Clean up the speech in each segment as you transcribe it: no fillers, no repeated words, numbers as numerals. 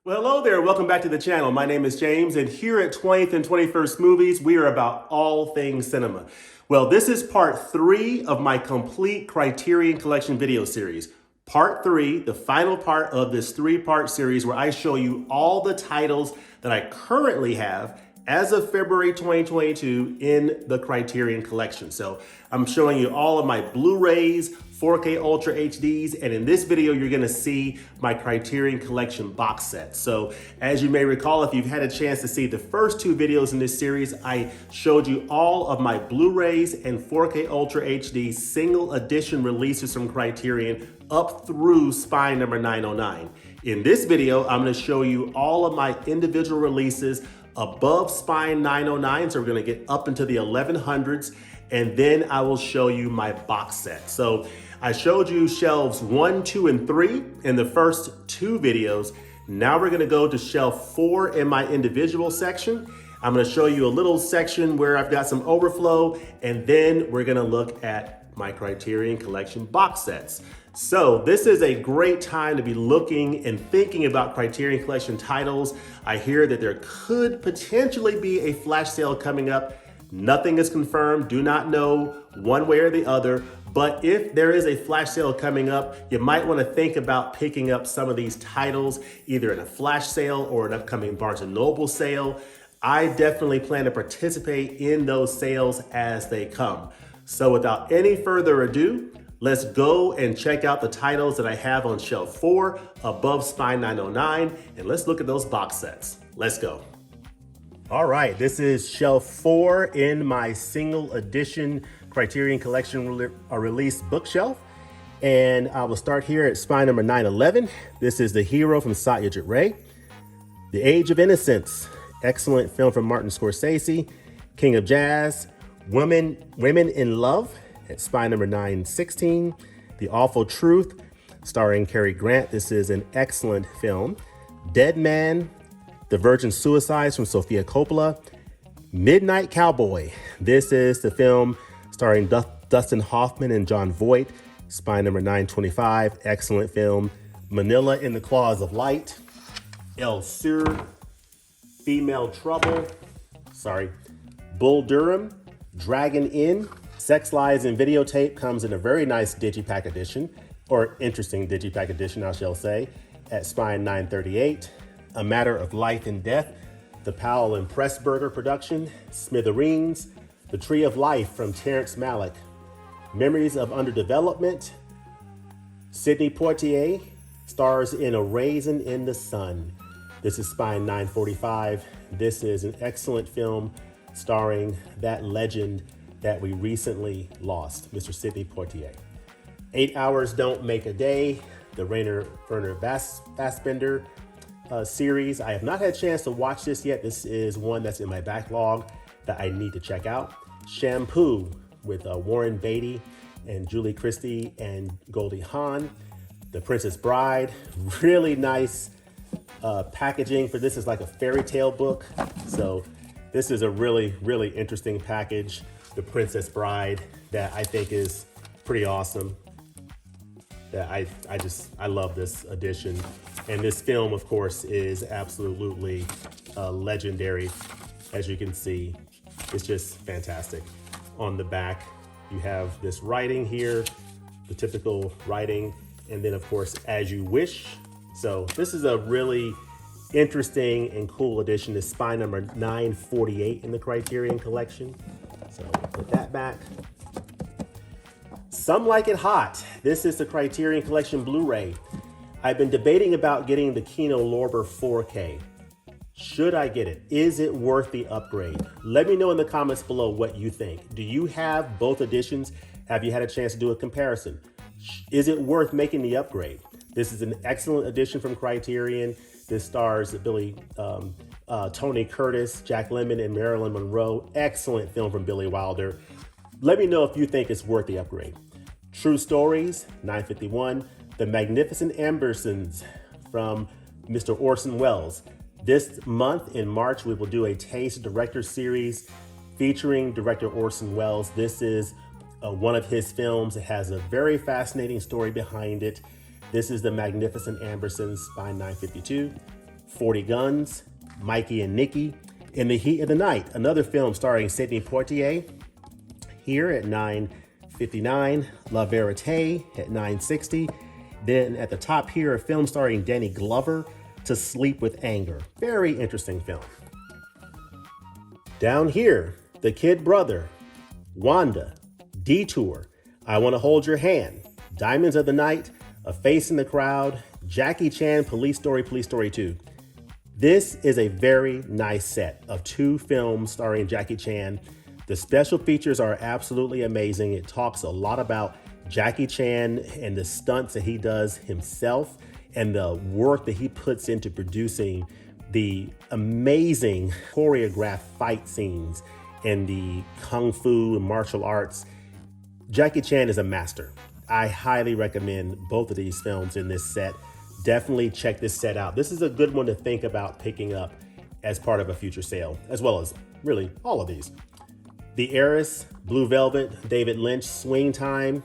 Well, hello there. Welcome back to the channel. My name is James, and here at 20th and 21st Movies, we are about all things cinema. Well, this is part 3 of my Complete Criterion Collection video series. Part 3, the final part of this 3-part series where I show you all the titles that I currently have as of February 2022 in the Criterion Collection. So I'm showing you all of my Blu-rays, 4K Ultra HDs, and in this video, you're gonna see my Criterion Collection box set. So as you may recall, if you've had a chance to see the first 2 videos in this series, I showed you all of my Blu-rays and 4K Ultra HD single edition releases from Criterion up through spine number 909. In this video, I'm gonna show you all of my individual releases above spine 909, so we're gonna get up into the 1100s, and then I will show you my box set. So I showed you shelves 1, 2, and 3 in the first 2 videos. Now we're gonna go to shelf 4 in my individual section. I'm gonna show you a little section where I've got some overflow, and then we're gonna look at my Criterion Collection box sets. So this is a great time to be looking and thinking about Criterion Collection titles. I hear that there could potentially be a flash sale coming up. Nothing is confirmed, do not know one way or the other, but if there is a flash sale coming up, you might want to think about picking up some of these titles, either in a flash sale or an upcoming Barnes & Noble sale. I definitely plan to participate in those sales as they come. So without any further ado, let's go and check out the titles that I have on shelf 4 above spine 909, and let's look at those box sets. Let's go. All right, this is shelf 4 in my single edition Criterion Collection release bookshelf. And I will start here at spine number 911. This is The Hero from Satyajit Ray. The Age of Innocence, excellent film from Martin Scorsese. King of Jazz, Women in Love at spine number 916. The Awful Truth, starring Cary Grant. This is an excellent film. Dead Man, The Virgin Suicides from Sofia Coppola. Midnight Cowboy. This is the film starring Dustin Hoffman and Jon Voight. Spine number 925. Excellent film. Manila in the Claws of Light. El Sur. Female Trouble. Bull Durham. Dragon Inn. Sex, Lies, and Videotape comes in a very nice digipack edition, or interesting digipack edition, I shall say, at spine 938. A Matter of Life and Death, the Powell and Pressburger production. Smithereens, The Tree of Life from Terrence Malick. Memories of Underdevelopment. Sidney Poitier stars in A Raisin in the Sun. This is spine 945. This is an excellent film starring that legend that we recently lost, Mr. Sidney Poitier. 8 Hours Don't Make a Day, the Werner Fassbinder series. I have not had a chance to watch this yet. This is one that's in my backlog that I need to check out. Shampoo with Warren Beatty and Julie Christie and Goldie Hawn. The Princess Bride, really nice packaging for this. Is like a fairy tale book. So this is a really, really interesting package. The Princess Bride, that I think is pretty awesome. That I love this edition. And this film, of course, is absolutely legendary. As you can see, it's just fantastic. On the back, you have this writing here, the typical writing, and then of course, As You Wish. So this is a really interesting and cool edition. It's spine number 948 in the Criterion Collection. So put that back. Some Like It Hot. This is the Criterion Collection Blu-ray. I've been debating about getting the Kino Lorber 4K. Should I get it? Is it worth the upgrade? Let me know in the comments below what you think. Do you have both editions? Have you had a chance to do a comparison? Is it worth making the upgrade? This is an excellent edition from Criterion. This stars Tony Curtis, Jack Lemmon, and Marilyn Monroe. Excellent film from Billy Wilder. Let me know if you think it's worth the upgrade. True Stories, 951. The Magnificent Ambersons from Mr. Orson Welles. This month in March, we will do a Taste Director series featuring director Orson Welles. This is one of his films. It has a very fascinating story behind it. This is The Magnificent Ambersons by 952. 40 Guns, Mikey and Nikki, In the Heat of the Night, another film starring Sidney Poitier, here at 9:59, La Verite at 9:60. Then at the top here, a film starring Danny Glover, To Sleep with Anger. Very interesting film. Down here, The Kid Brother, Wanda, Detour, I Want to Hold Your Hand, Diamonds of the Night, A Face in the Crowd, Jackie Chan, Police Story 2. This is a very nice set of 2 films starring Jackie Chan. The special features are absolutely amazing. It talks a lot about Jackie Chan and the stunts that he does himself and the work that he puts into producing the amazing choreographed fight scenes and the kung fu and martial arts. Jackie Chan is a master. I highly recommend both of these films in this set. Definitely check this set out. This is a good one to think about picking up as part of a future sale, as well as really all of these. The Heiress, Blue Velvet, David Lynch, Swing Time,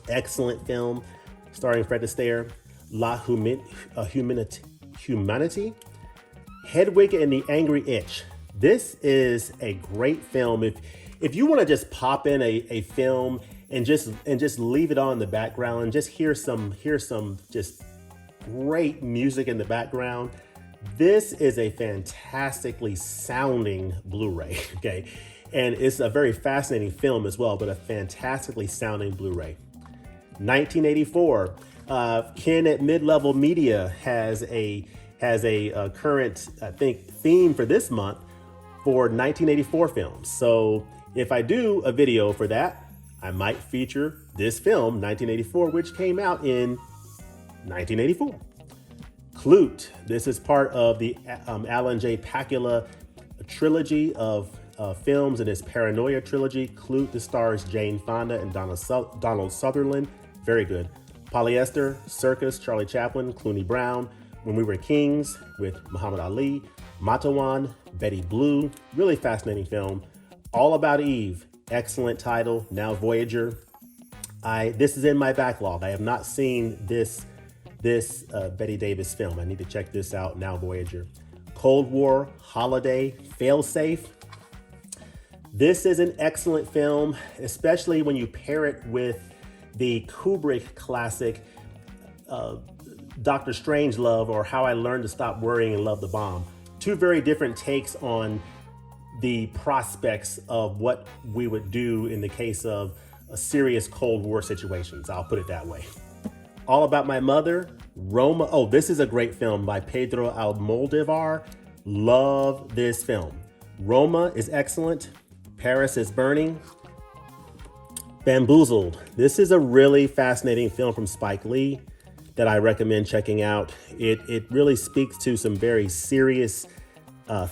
excellent film starring Fred Astaire. Humanity, Hedwig and the Angry Itch. This is a great film. If you want to just pop in a film and just leave it on in the background and just hear some just great music in the background, this is a fantastically sounding Blu-ray, okay? And it's a very fascinating film as well, but a fantastically sounding Blu-ray. 1984, Ken at Mid-Level Media has a current, I think, theme for this month for 1984 films. So if I do a video for that, I might feature this film, 1984, which came out in 1984. Klute. This is part of the Alan J. Pakula trilogy of films in his Paranoia trilogy. Klute, this stars Jane Fonda and Donald Sutherland. Very good. Polyester, Circus, Charlie Chaplin, Clooney Brown, When We Were Kings with Muhammad Ali, Matawan, Betty Blue. Really fascinating film. All About Eve. Excellent title. Now Voyager. This is in my backlog. I have not seen this Betty Davis film. I need to check this out. Now Voyager. Cold War, Holiday, Failsafe. This is an excellent film, especially when you pair it with the Kubrick classic, Dr. Strangelove, or How I Learned to Stop Worrying and Love the Bomb. 2 very different takes on the prospects of what we would do in the case of a serious Cold War situations. I'll put it that way. All About My Mother, Roma. Oh, this is a great film by Pedro Almodovar. Love this film. Roma is excellent. Paris is Burning. Bamboozled. This is a really fascinating film from Spike Lee that I recommend checking out. It really speaks to some very serious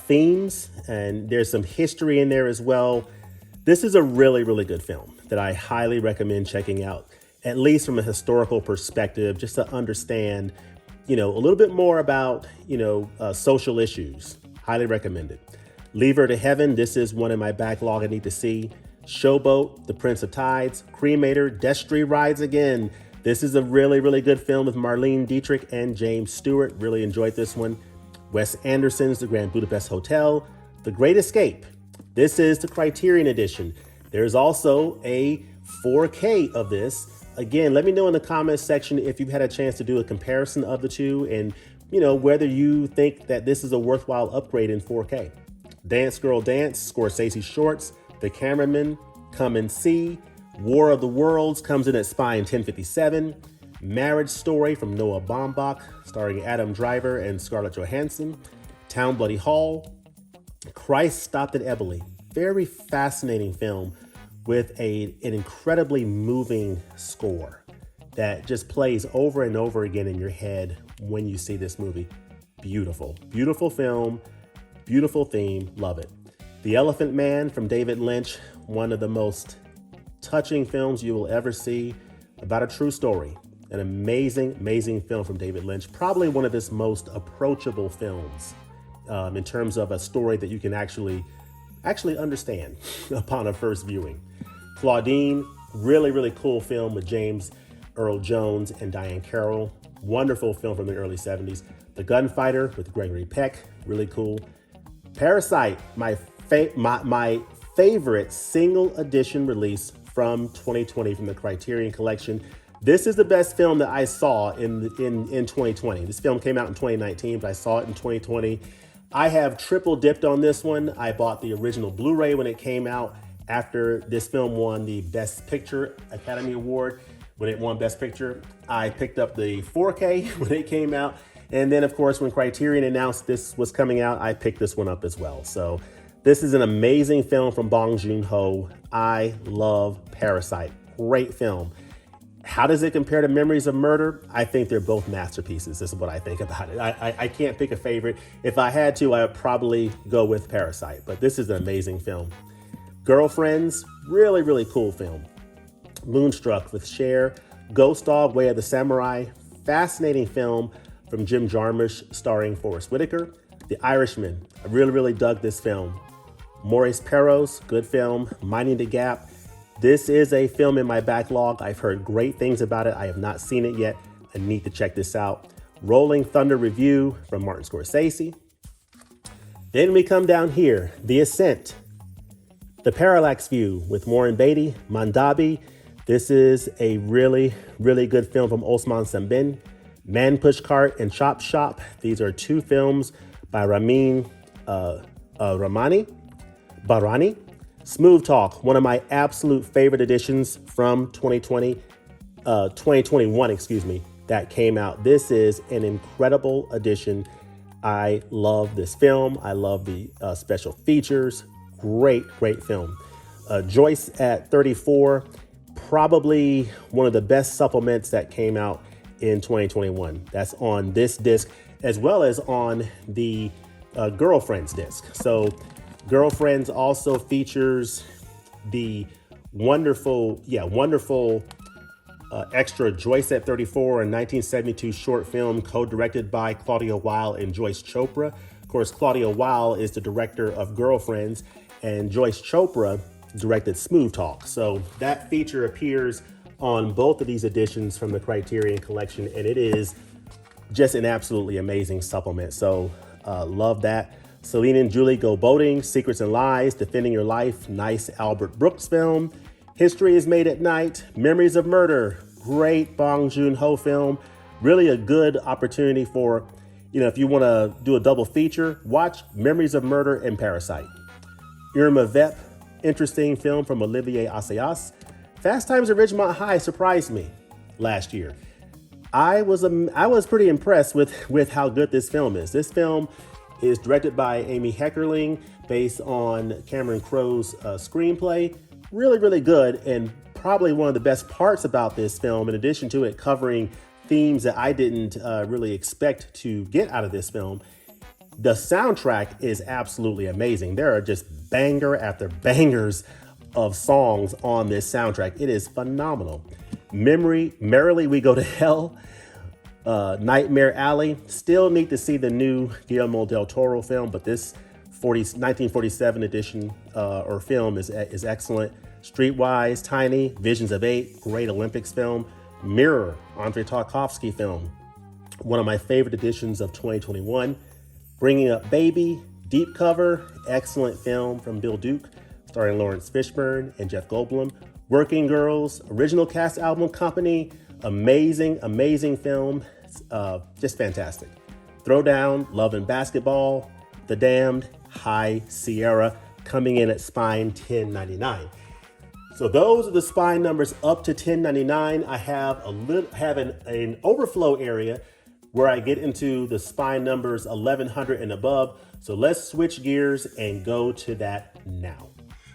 themes, and there's some history in there as well. This is a really, really good film that I highly recommend checking out, at least from a historical perspective, just to understand, a little bit more about, social issues. Highly recommend it. Leave Her to Heaven. This is one in my backlog I need to see. Showboat, The Prince of Tides, Cremator, Destry Rides Again. This is a really, really good film with Marlene Dietrich and James Stewart. Really enjoyed this one. Wes Anderson's The Grand Budapest Hotel, The Great Escape. This is the Criterion edition. There's also a 4K of this. Again, let me know in the comments section if you've had a chance to do a comparison of the 2 and, whether you think that this is a worthwhile upgrade in 4K. Dance Girl Dance, Scorsese Shorts, The Cameraman, Come and See, War of the Worlds comes in at Spine 1057, Marriage Story from Noah Baumbach, starring Adam Driver and Scarlett Johansson, Town Bloody Hall, Christ Stopped at Eboli. Very fascinating film with an incredibly moving score that just plays over and over again in your head when you see this movie. Beautiful, beautiful film, beautiful theme, love it. The Elephant Man from David Lynch, one of the most touching films you will ever see about a true story. An amazing, amazing film from David Lynch. Probably one of his most approachable films in terms of a story that you can actually understand upon a first viewing. Claudine, really, really cool film with James Earl Jones and Diane Carroll. Wonderful film from the early 70s. The The Gunfighter with Gregory Peck, really cool. Parasite, my favorite single edition release from 2020 from the Criterion Collection. This is the best film that I saw in 2020. This film came out in 2019, but I saw it in 2020. I have triple dipped on this one. I bought the original Blu-ray when it came out after this film won the Best Picture Academy Award. When it won Best Picture, I picked up the 4K when it came out. And then, of course, when Criterion announced this was coming out, I picked this one up as well. So this is an amazing film from Bong Joon-ho. I love Parasite. Great film. How does it compare to Memories of Murder? I think they're both masterpieces. This is what I think about it. I can't pick a favorite. If I had to, I would probably go with Parasite, but this is an amazing film. Girlfriends, really, really cool film. Moonstruck with Cher. Ghost Dog, Way of the Samurai. Fascinating film from Jim Jarmusch starring Forrest Whitaker. The Irishman, I really, really dug this film. Maurice Perros, good film. Minding the Gap. This is a film in my backlog. I've heard great things about it. I have not seen it yet. I need to check this out. Rolling Thunder Review from Martin Scorsese. Then we come down here, The Ascent. The Parallax View with Warren Beatty, Mandabi. This is a really, really good film from Osman Sambin. Man Pushcart and Chop Shop. These are two films by Ramin Barani. Smooth Talk, one of my absolute favorite editions from 2021, that came out. This is an incredible edition. I love this film. I love the special features. Great, great film. Joyce at 34, probably one of the best supplements that came out in 2021. That's on this disc as well as on the Girlfriends disc. So Girlfriends also features the wonderful extra Joyce at 34, a 1972 short film co-directed by Claudia Weil and Joyce Chopra. Of course, Claudia Weil is the director of Girlfriends, and Joyce Chopra directed Smooth Talk. So that feature appears on both of these editions from the Criterion Collection, and it is just an absolutely amazing supplement. So love that. Celine and Julie Go Boating, Secrets and Lies, Defending Your Life, nice Albert Brooks film. History is Made at Night, Memories of Murder, great Bong Joon-ho film. Really a good opportunity for, if you want to do a double feature, watch Memories of Murder and Parasite. Irma Vep, interesting film from Olivier Assayas. Fast Times at Ridgemont High surprised me last year. I was pretty impressed with how good this film is. This film is directed by Amy Heckerling, based on Cameron Crowe's screenplay. Really, really good, and probably one of the best parts about this film, in addition to it covering themes that I didn't really expect to get out of this film. The soundtrack is absolutely amazing. There are just banger after bangers of songs on this soundtrack. It is phenomenal. Merrily We Go to Hell, Nightmare Alley. Still need to see the new Guillermo del Toro film, but this 1947 edition or film is excellent. Streetwise, Tiny, Visions of Eight, great Olympics film. Mirror, Andrei Tarkovsky film, one of my favorite editions of 2021. Bringing Up Baby, Deep Cover, excellent film from Bill Duke, starring Lawrence Fishburne and Jeff Goldblum. Working Girls, original cast album company, amazing, amazing film, just fantastic. Throwdown, Love and Basketball, The Damned, High Sierra, coming in at spine 1099. So those are the spine numbers up to 1099. I have an overflow area where I get into the spine numbers 1100 and above. So let's switch gears and go to that now.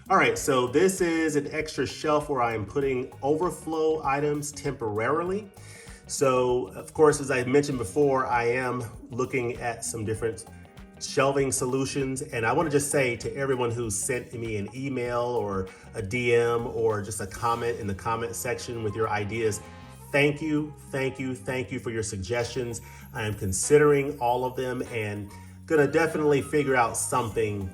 All right, so this is an extra shelf where I'm putting overflow items temporarily. So of course, as I mentioned before, I am looking at some different shelving solutions. And I want to just say to everyone who sent me an email or a DM or just a comment in the comment section with your ideas, thank you for your suggestions. I am considering all of them and gonna definitely figure out something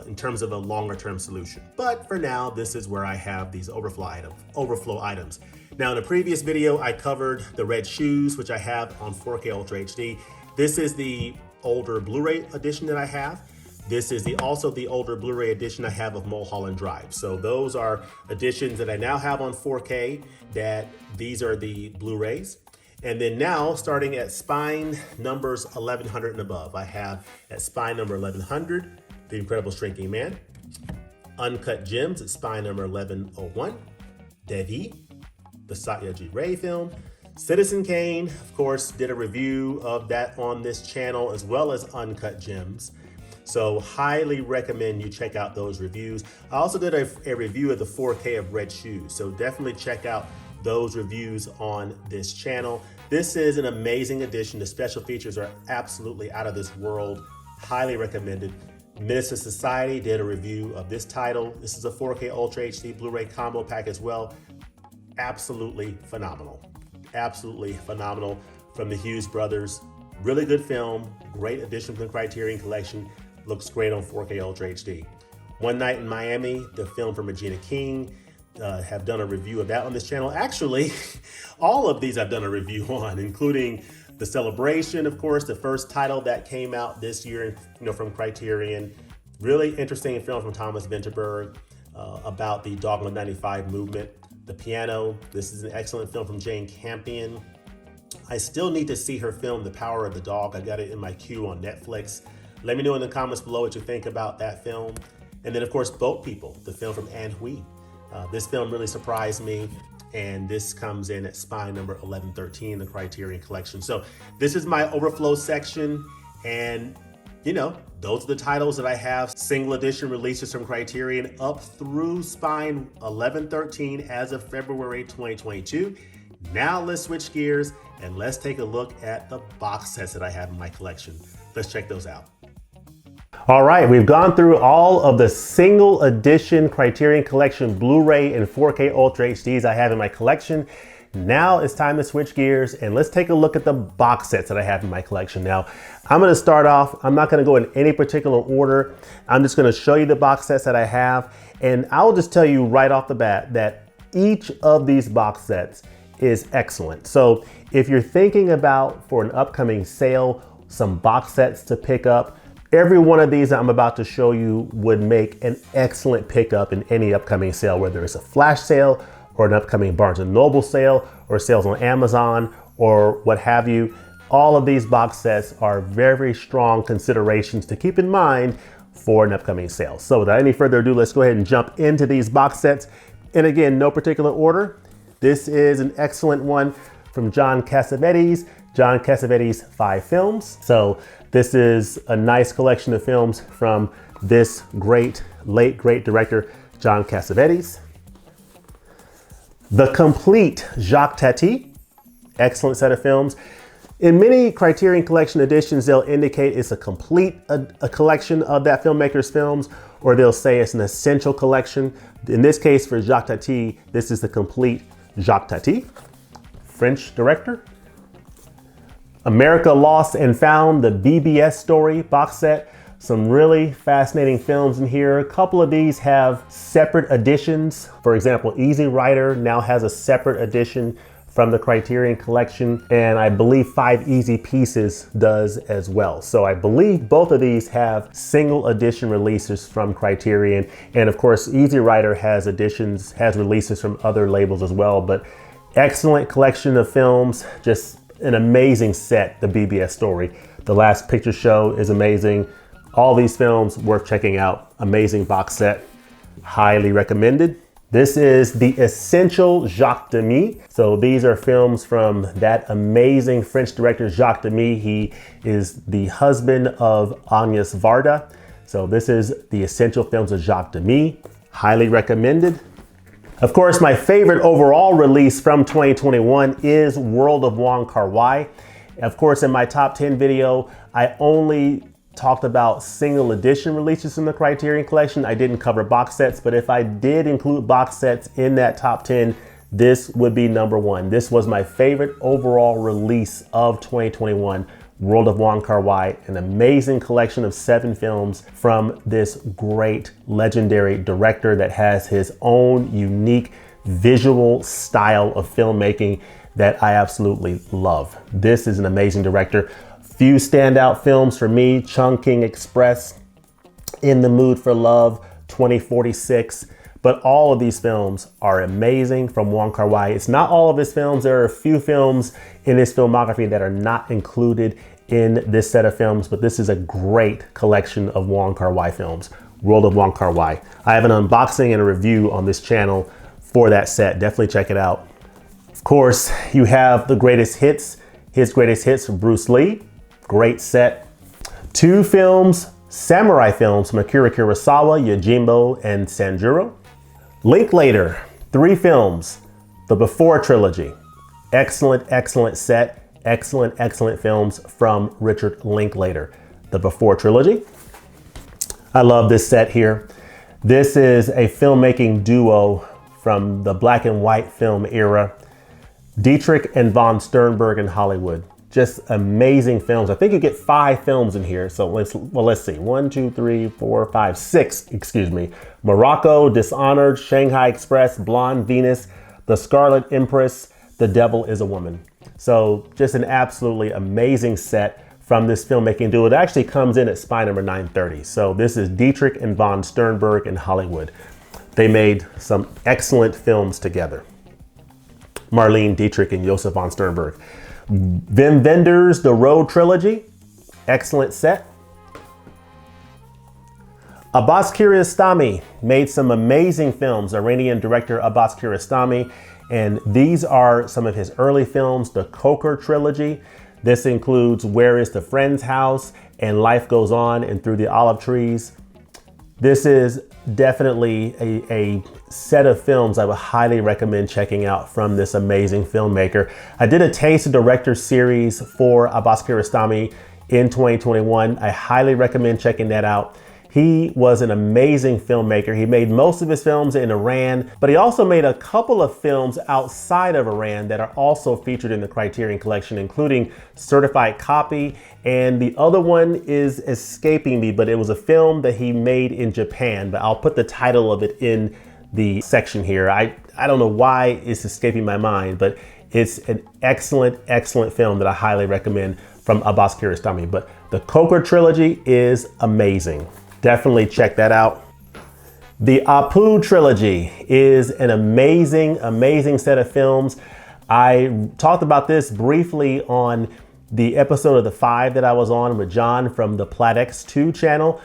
in terms of a longer term solution. But for now, this is where I have these overflow items. Now in a previous video, I covered the red shoes, which I have on 4K Ultra HD. This is the older Blu-ray edition that I have. This is also the older Blu-ray edition I have of Mulholland Drive. So those are editions that I now have on 4K, that these are the Blu-rays. And then now, starting at spine numbers 1100 and above, I have at spine number 1100, The Incredible Shrinking Man. Uncut Gems at spine number 1101. Devi, the Satyajit Ray film. Citizen Kane, of course, did a review of that on this channel, as well as Uncut Gems. So highly recommend you check out those reviews. I also did a review of the 4K of Red Shoes. So definitely check out those reviews on this channel. This is an amazing edition. The special features are absolutely out of this world. Highly recommended. Minister Society did a review of this title. This is a 4K Ultra HD Blu-ray combo pack as well. Absolutely phenomenal. Absolutely phenomenal from the Hughes brothers. Really good film. Great addition from the Criterion Collection. Looks great on 4K Ultra HD. One Night in Miami, the film from Regina King, have done a review of that on this channel. Actually, all of these I've done a review on, including The Celebration, of course, the first title that came out this year, from Criterion. Really interesting film from Thomas Vinterberg about the Dogma 95 movement. The Piano, this is an excellent film from Jane Campion. I still need to see her film, The Power of the Dog. I got it in my queue on Netflix. Let me know in the comments below what you think about that film. And then, of course, Boat People, the film from Anne Hui. This film really surprised me, and this comes in at spine number 1113, the Criterion Collection. So this is my overflow section, and those are the titles that I have, single edition releases from Criterion up through spine 1113 as of February 2022. Now let's switch gears and let's take a look at the box sets that I have in my collection. Let's check those out. All right, we've gone through all of the single edition Criterion Collection Blu-ray and 4K Ultra HDs I have in my collection. Now it's time to switch gears and let's take a look at the box sets that I have in my collection. Now, I'm gonna start off, I'm not gonna go in any particular order. I'm just gonna show you the box sets that I have, and I'll just tell you right off the bat that each of these box sets is excellent. So if you're thinking about, for an upcoming sale, some box sets to pick up, every one of these I'm about to show you would make an excellent pickup in any upcoming sale, whether it's a flash sale or an upcoming Barnes & Noble sale or sales on Amazon or what have you. All of these box sets are very strong considerations to keep in mind for an upcoming sale. So without any further ado, let's go ahead and jump into these box sets. And again, no particular order. This is an excellent one from John Cassavetes. John Cassavetes' 5 films. So this is a nice collection of films from this late great director, John Cassavetes. The Complete Jacques Tati, excellent set of films. In many Criterion Collection editions, they'll indicate it's a complete a collection of that filmmaker's films, or they'll say it's an essential collection. In this case, for Jacques Tati, this is the Complete Jacques Tati, French director. America Lost and Found, the BBS Story box set. Some really fascinating films in here. A couple of these have separate editions. For example, Easy Rider now has a separate edition from the Criterion Collection, and I believe 5 Easy Pieces does as well. So I believe both of these have single edition releases from Criterion. And of course, Easy Rider has releases from other labels as well, but excellent collection of films, just an amazing set, the BBS Story. The Last Picture Show is amazing. All these films worth checking out. Amazing box set, highly recommended. This is the Essential Jacques Demy. So these are films from that amazing French director, Jacques Demy. He is the husband of Agnes Varda. So this is the Essential Films of Jacques Demy, highly recommended. Of course, my favorite overall release from 2021 is World of Wong Kar-wai. Of course, in my top 10 video, I only talked about single edition releases from the Criterion Collection. I didn't cover box sets, but if I did include box sets in that top 10, this would be number 1. This was my favorite overall release of 2021. World of Wong Kar-wai, an amazing collection of 7 films from this great legendary director that has his own unique visual style of filmmaking that I absolutely love. This is an amazing director. Few standout films for me: Chungking Express, In the Mood for Love, 2046. But all of these films are amazing from Wong Kar-wai. It's not all of his films. There are a few films in his filmography that are not included in this set of films, but this is a great collection of Wong Kar-wai films. World of Wong Kar-wai. I have an unboxing and a review on this channel for that set. Definitely check it out. Of course, you have the greatest hits, his greatest hits from Bruce Lee. Great set. 2 films, samurai films from Akira Kurosawa, Yojimbo, and Sanjuro. Linklater, 3 films, the Before Trilogy. Excellent, excellent set. Excellent, excellent films from Richard Linklater. The Before Trilogy. I love this set here. This is a filmmaking duo from the black and white film era. Dietrich and von Sternberg in Hollywood. Just amazing films. I think you get 5 films in here. So let's see. 1, 2, 3, 4, 5, 6, excuse me. Morocco, Dishonored, Shanghai Express, Blonde Venus, The Scarlet Empress, The Devil is a Woman. So just an absolutely amazing set from this filmmaking duo. It actually comes in at spy number 930. So this is Dietrich and von Sternberg in Hollywood. They made some excellent films together. Marlene Dietrich and Josef von Sternberg. Wim Wenders' The Road Trilogy, excellent set. Abbas Kiarostami made some amazing films, Iranian director Abbas Kiarostami, and these are some of his early films, the Coker Trilogy. This includes Where is the Friend's House and Life Goes On and Through the Olive Trees. This is definitely a set of films I would highly recommend checking out from this amazing filmmaker. I did a Taste of Director series for Abbas Kiarostami in 2021. I highly recommend checking that out. He was an amazing filmmaker. He made most of his films in Iran, but he also made a couple of films outside of Iran that are also featured in the Criterion Collection, including Certified Copy, and the other one is escaping me, but it was a film that he made in Japan, but I'll put the title of it in the section here. I don't know why it's escaping my mind, but it's an excellent, excellent film that I highly recommend from Abbas Kiarostami. But the Coker Trilogy is amazing. Definitely check that out. The Apu Trilogy is an amazing, amazing set of films. I talked about this briefly on the episode of The Five that I was on with John from the PlatX2 channel.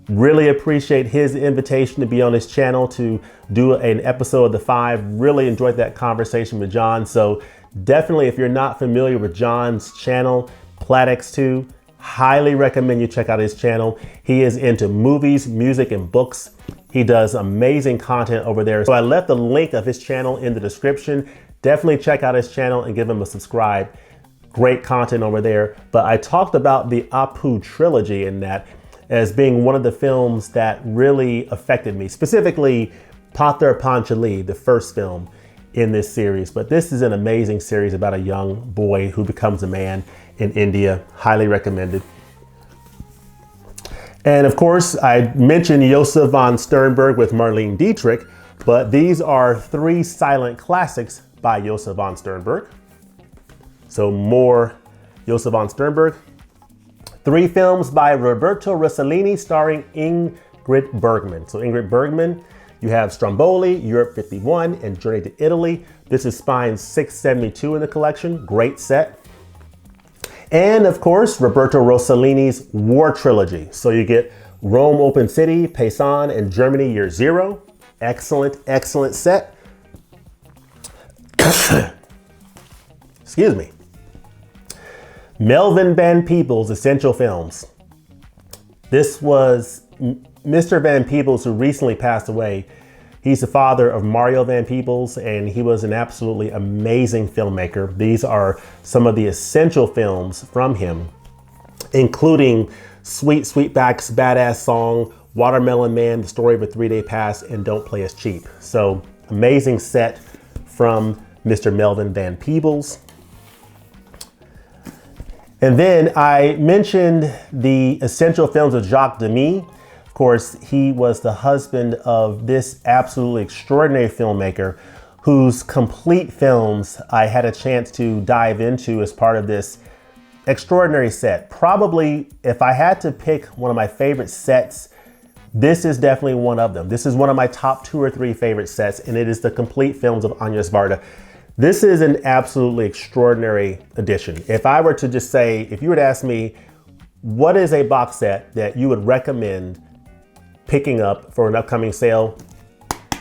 Really appreciate his invitation to be on his channel to do an episode of The Five. Really enjoyed that conversation with John. So definitely, if you're not familiar with John's channel, PlatX2, highly recommend you check out his channel. He is into movies, music, and books. He does amazing content over there. So I left the link of his channel in the description. Definitely check out his channel and give him a subscribe. Great content over there. But I talked about the Apu Trilogy in that as being one of the films that really affected me, specifically Pather Panchali, the first film in this series. But this is an amazing series about a young boy who becomes a man in India. Highly recommended. And of course, I mentioned Josef von Sternberg with Marlene Dietrich, but these are 3 silent classics by Josef von Sternberg. So more Josef von Sternberg. 3 films by Roberto Rossellini starring Ingrid Bergman. So Ingrid Bergman, you have Stromboli, Europe 51, and Journey to Italy. This is Spine 672 in the collection. Great set. And of course, Roberto Rossellini's War Trilogy. So you get Rome Open City, Paysan, and Germany Year Zero. Excellent, excellent set. Excuse me. Melvin Van Peebles, Essential Films. This was Mr. Van Peebles, who recently passed away. He's the father of Mario Van Peebles, and he was an absolutely amazing filmmaker. These are some of the essential films from him, including Sweet Sweetback's Badass Song, Watermelon Man, The Story of a 3-Day Pass, and Don't Play Us Cheap. So amazing set from Mr. Melvin Van Peebles. And then I mentioned the essential films of Jacques Demy. Of course, he was the husband of this absolutely extraordinary filmmaker whose complete films I had a chance to dive into as part of this extraordinary set. Probably, if I had to pick one of my favorite sets, this is definitely one of them. This is one of my top 2 or 3 favorite sets, and it is the complete films of Agnes Varda. This is an absolutely extraordinary edition. If I were to just say, if you were to ask me, what is a box set that you would recommend picking up for an upcoming sale?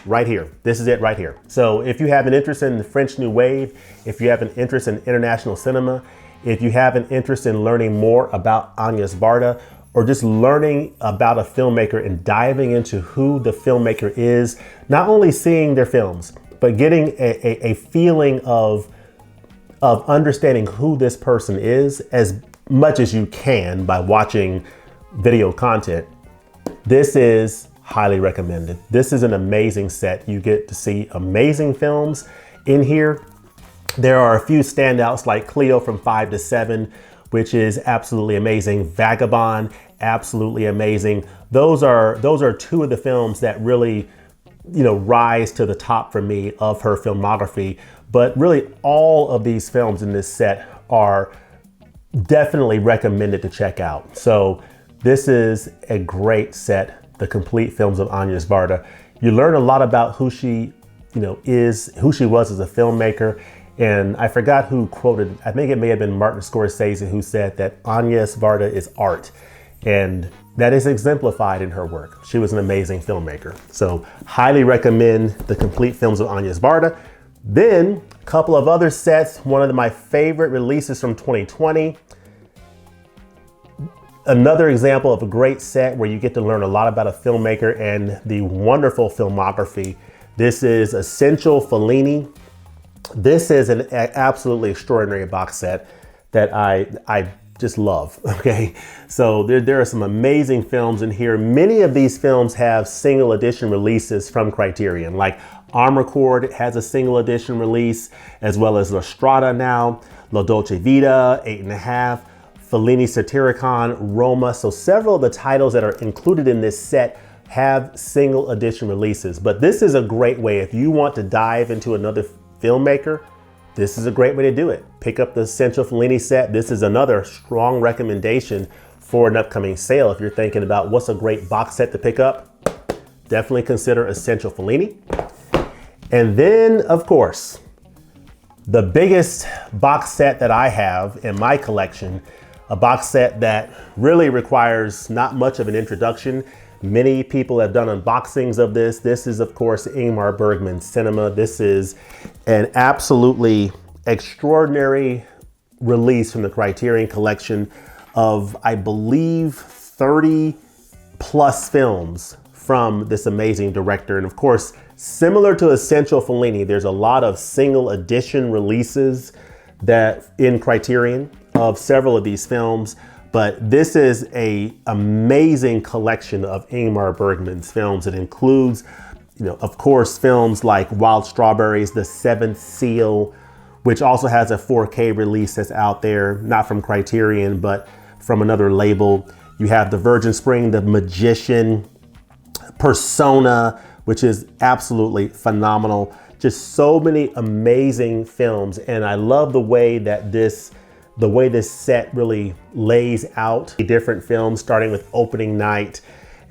Right here. This is it right here. So if you have an interest in the French New Wave, if you have an interest in international cinema, if you have an interest in learning more about Agnes Varda, or just learning about a filmmaker and diving into who the filmmaker is, not only seeing their films, but getting a feeling of understanding who this person is as much as you can by watching video content, this is highly recommended. This is an amazing set. You get to see amazing films in here. There are a few standouts like Cleo from 5 to 7, which is absolutely amazing. Vagabond, absolutely amazing. Those are 2 of the films that really, rise to the top for me of her filmography. But really all of these films in this set are definitely recommended to check out. So this is a great set. The complete films of Agnes Varda. You learn a lot about who she, who she was as a filmmaker. And I forgot who quoted, I think it may have been Martin Scorsese, who said that Agnes Varda is art. And that is exemplified in her work. She was an amazing filmmaker. So highly recommend the complete films of Agnes Varda. Then a couple of other sets. One of my favorite releases from 2020. Another example of a great set where you get to learn a lot about a filmmaker and the wonderful filmography. This is Essential Fellini. This is an absolutely extraordinary box set that I just love, okay? So there are some amazing films in here. Many of these films have single edition releases from Criterion, like Armorcord has a single edition release, as well as La Strada now, La Dolce Vita, 8.5, Fellini Satyricon, Roma. So several of the titles that are included in this set have single edition releases. But this is a great way, if you want to dive into another filmmaker, this is a great way to do it. Pick up the Essential Fellini set. This is another strong recommendation for an upcoming sale. If you're thinking about what's a great box set to pick up, definitely consider Essential Fellini. And then, of course, the biggest box set that I have in my collection, a box set that really requires not much of an introduction. Many people have done unboxings of this. This is, of course, Ingmar Bergman's Cinema. This is an absolutely extraordinary release from the Criterion Collection of, I believe, 30 plus films from this amazing director. And of course, similar to Essential Fellini, there's a lot of single edition releases that in Criterion of several of these films, but this is an amazing collection of Ingmar Bergman's films. It includes, of course, films like Wild Strawberries, The Seventh Seal, which also has a 4K release that's out there, not from Criterion, but from another label. You have The Virgin Spring, The Magician, Persona, which is absolutely phenomenal. Just so many amazing films. And I love the way that this set really lays out different films, starting with opening night,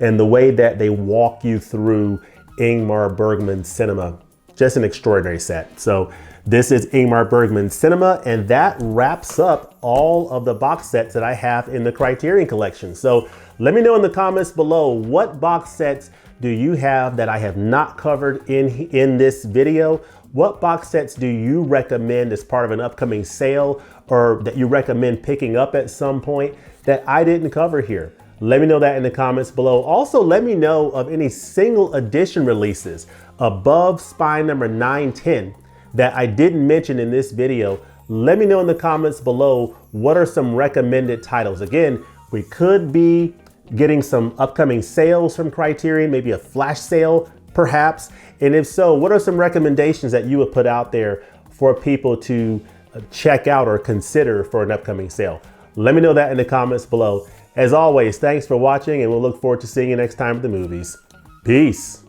and the way that they walk you through Ingmar Bergman's Cinema. Just an extraordinary set. So this is Ingmar Bergman's Cinema, and that wraps up all of the box sets that I have in the Criterion Collection. So let me know in the comments below, what box sets do you have that I have not covered in this video? What box sets do you recommend as part of an upcoming sale, or that you recommend picking up at some point that I didn't cover here? Let me know that in the comments below. Also, let me know of any single edition releases above spine number 910 that I didn't mention in this video. Let me know in the comments below, what are some recommended titles? Again, we could be getting some upcoming sales from Criterion, maybe a flash sale perhaps. And if so, what are some recommendations that you would put out there for people to check out or consider for an upcoming sale? Let me know that in the comments below. As always, thanks for watching, and we'll look forward to seeing you next time at the movies. Peace.